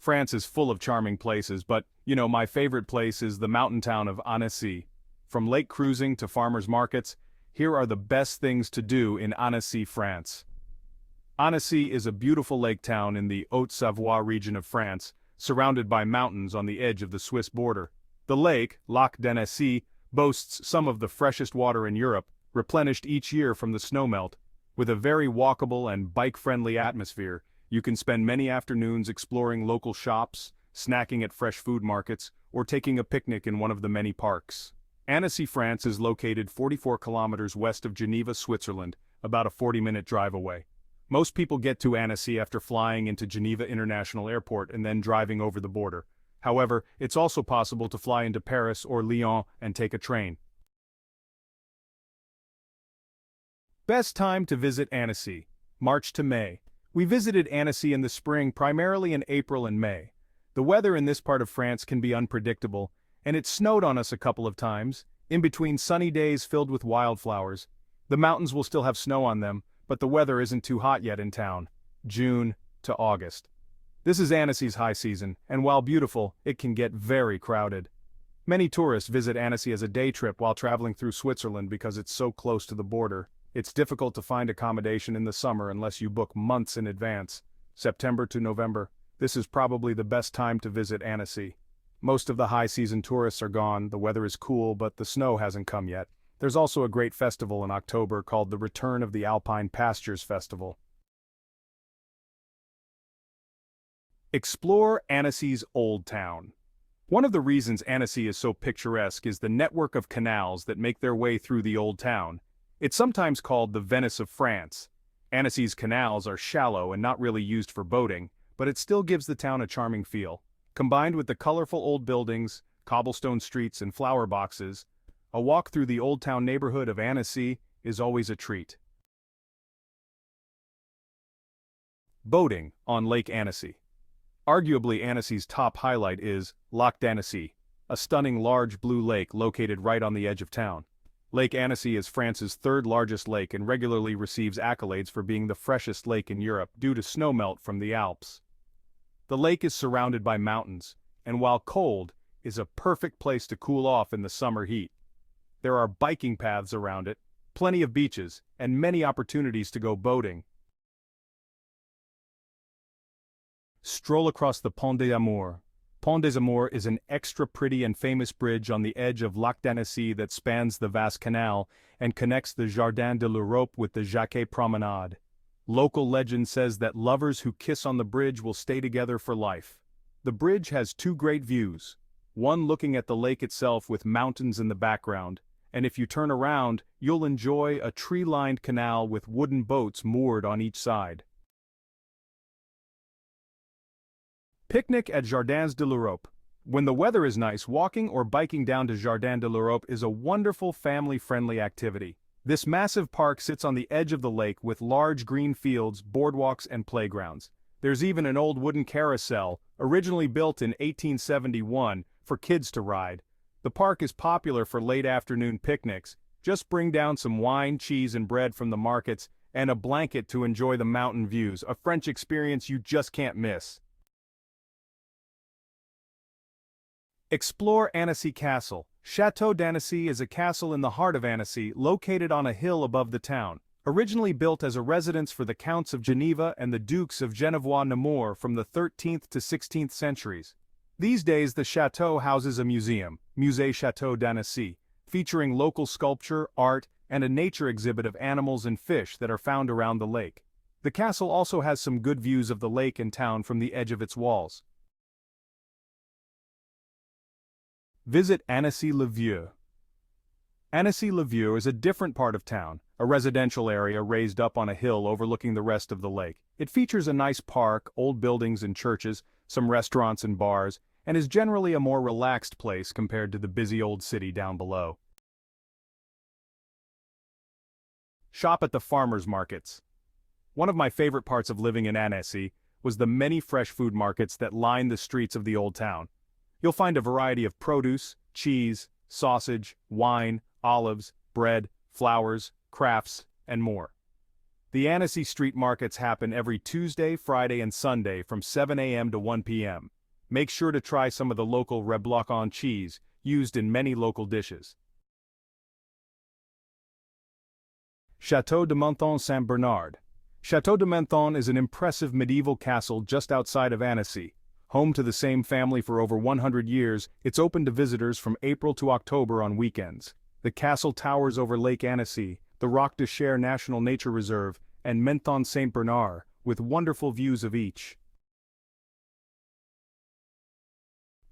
France is full of charming places, but, my favorite place is the mountain town of Annecy. From lake cruising to farmers markets, here are the best things to do in Annecy, France. Annecy is a beautiful lake town in the Haute-Savoie region of France, surrounded by mountains on the edge of the Swiss border. The lake, Lake Annecy, boasts some of the freshest water in Europe, replenished each year from the snowmelt. With a very walkable and bike-friendly atmosphere, you can spend many afternoons exploring local shops, snacking at fresh food markets, or taking a picnic in one of the many parks. Annecy, France is located 44 kilometers west of Geneva, Switzerland, about a 40-minute drive away. Most people get to Annecy after flying into Geneva International Airport and then driving over the border. However, it's also possible to fly into Paris or Lyon and take a train. Best time to visit Annecy: March to May. We visited Annecy in the spring, primarily in April and May. The weather in this part of France can be unpredictable, and it snowed on us a couple of times, in between sunny days filled with wildflowers. The mountains will still have snow on them, but the weather isn't too hot yet in town. June to August. This is Annecy's high season, and while beautiful, it can get very crowded. Many tourists visit Annecy as a day trip while traveling through Switzerland because it's so close to the border. It's difficult to find accommodation in the summer unless you book months in advance. September to November. This is probably the best time to visit Annecy. Most of the high-season tourists are gone, the weather is cool, but the snow hasn't come yet. There's also a great festival in October called the Return of the Alpine Pastures Festival. Explore Annecy's Old Town. One of the reasons Annecy is so picturesque is the network of canals that make their way through the Old Town. It's sometimes called the Venice of France. Annecy's canals are shallow and not really used for boating, but it still gives the town a charming feel. Combined with the colorful old buildings, cobblestone streets and flower boxes, a walk through the Old Town neighborhood of Annecy is always a treat. Boating on Lake Annecy. Arguably Annecy's top highlight is Lake Annecy, a stunning large blue lake located right on the edge of town. Lake Annecy is France's third largest lake and regularly receives accolades for being the freshest lake in Europe due to snowmelt from the Alps. The lake is surrounded by mountains, and while cold, is a perfect place to cool off in the summer heat. There are biking paths around it, plenty of beaches, and many opportunities to go boating. Stroll across the Pont des Amours. Pont des Amours is an extra pretty and famous bridge on the edge of Lake Annecy that spans the vast canal and connects the Jardin de l'Europe with the Jacquet Promenade. Local legend says that lovers who kiss on the bridge will stay together for life. The bridge has two great views, one looking at the lake itself with mountains in the background, and if you turn around, you'll enjoy a tree-lined canal with wooden boats moored on each side. Picnic at Jardins de l'Europe. When the weather is nice, walking or biking down to Jardin de l'Europe is a wonderful family-friendly activity. This massive park sits on the edge of the lake with large green fields, boardwalks, and playgrounds. There's even an old wooden carousel, originally built in 1871, for kids to ride. The park is popular for late afternoon picnics. Just bring down some wine, cheese, and bread from the markets, and a blanket to enjoy the mountain views, a French experience you just can't miss. Explore Annecy Castle. Château d'Annecy is a castle in the heart of Annecy, located on a hill above the town. Originally built as a residence for the Counts of Geneva and the Dukes of Genevois-Nemours from the 13th to 16th centuries. These days the chateau houses a museum, Musée Château d'Annecy, featuring local sculpture, art, and a nature exhibit of animals and fish that are found around the lake. The castle also has some good views of the lake and town from the edge of its walls. Visit Annecy-le-Vieux. Annecy-le-Vieux is a different part of town, a residential area raised up on a hill overlooking the rest of the lake. It features a nice park, old buildings and churches, some restaurants and bars, and is generally a more relaxed place compared to the busy old city down below. Shop at the farmers markets. One of my favorite parts of living in Annecy was the many fresh food markets that line the streets of the old town. You'll find a variety of produce, cheese, sausage, wine, olives, bread, flowers, crafts, and more. The Annecy street markets happen every Tuesday, Friday, and Sunday from 7 a.m. to 1 p.m. Make sure to try some of the local reblochon cheese, used in many local dishes. Château de Menthon-Saint-Bernard. Château de Menthon is an impressive medieval castle just outside of Annecy. Home to the same family for over 100 years, it's open to visitors from April to October on weekends. The castle towers over Lake Annecy, the Roc de Cher National Nature Reserve, and Menthon-Saint-Bernard, with wonderful views of each.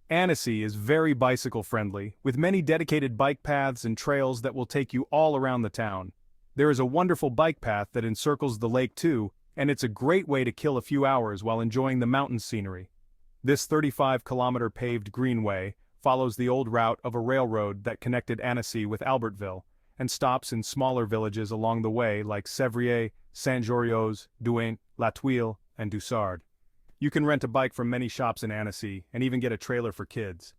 Annecy is very bicycle-friendly, with many dedicated bike paths and trails that will take you all around the town. There is a wonderful bike path that encircles the lake too, and it's a great way to kill a few hours while enjoying the mountain scenery. This 35-kilometer paved greenway follows the old route of a railroad that connected Annecy with Albertville, and stops in smaller villages along the way like Sévrier, Saint-Jorios, Douain, La Tuile, and Dussard. You can rent a bike from many shops in Annecy, and even get a trailer for kids.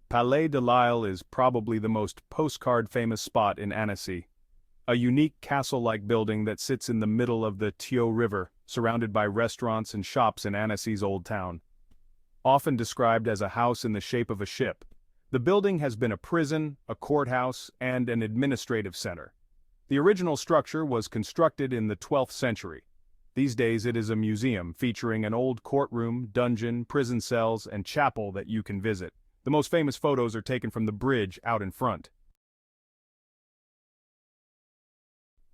Palais de Lille is probably the most postcard-famous spot in Annecy. A unique castle-like building that sits in the middle of the Thio River, surrounded by restaurants and shops in Annecy's old town. Often described as a house in the shape of a ship, the building has been a prison, a courthouse, and an administrative center. The original structure was constructed in the 12th century. These days it is a museum featuring an old courtroom, dungeon, prison cells, and chapel that you can visit. The most famous photos are taken from the bridge out in front.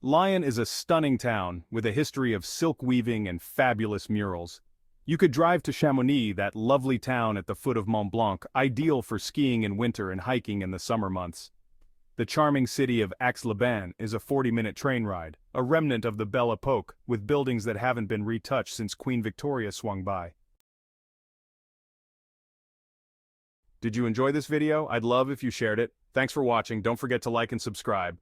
Lyon is a stunning town with a history of silk weaving and fabulous murals. You could drive to Chamonix, that lovely town at the foot of Mont Blanc, ideal for skiing in winter and hiking in the summer months. The charming city of Aix-les-Bains is a 40-minute train ride, a remnant of the Belle Epoque, with buildings that haven't been retouched since Queen Victoria swung by. Did you enjoy this video? I'd love if you shared it. Thanks for watching. Don't forget to like and subscribe.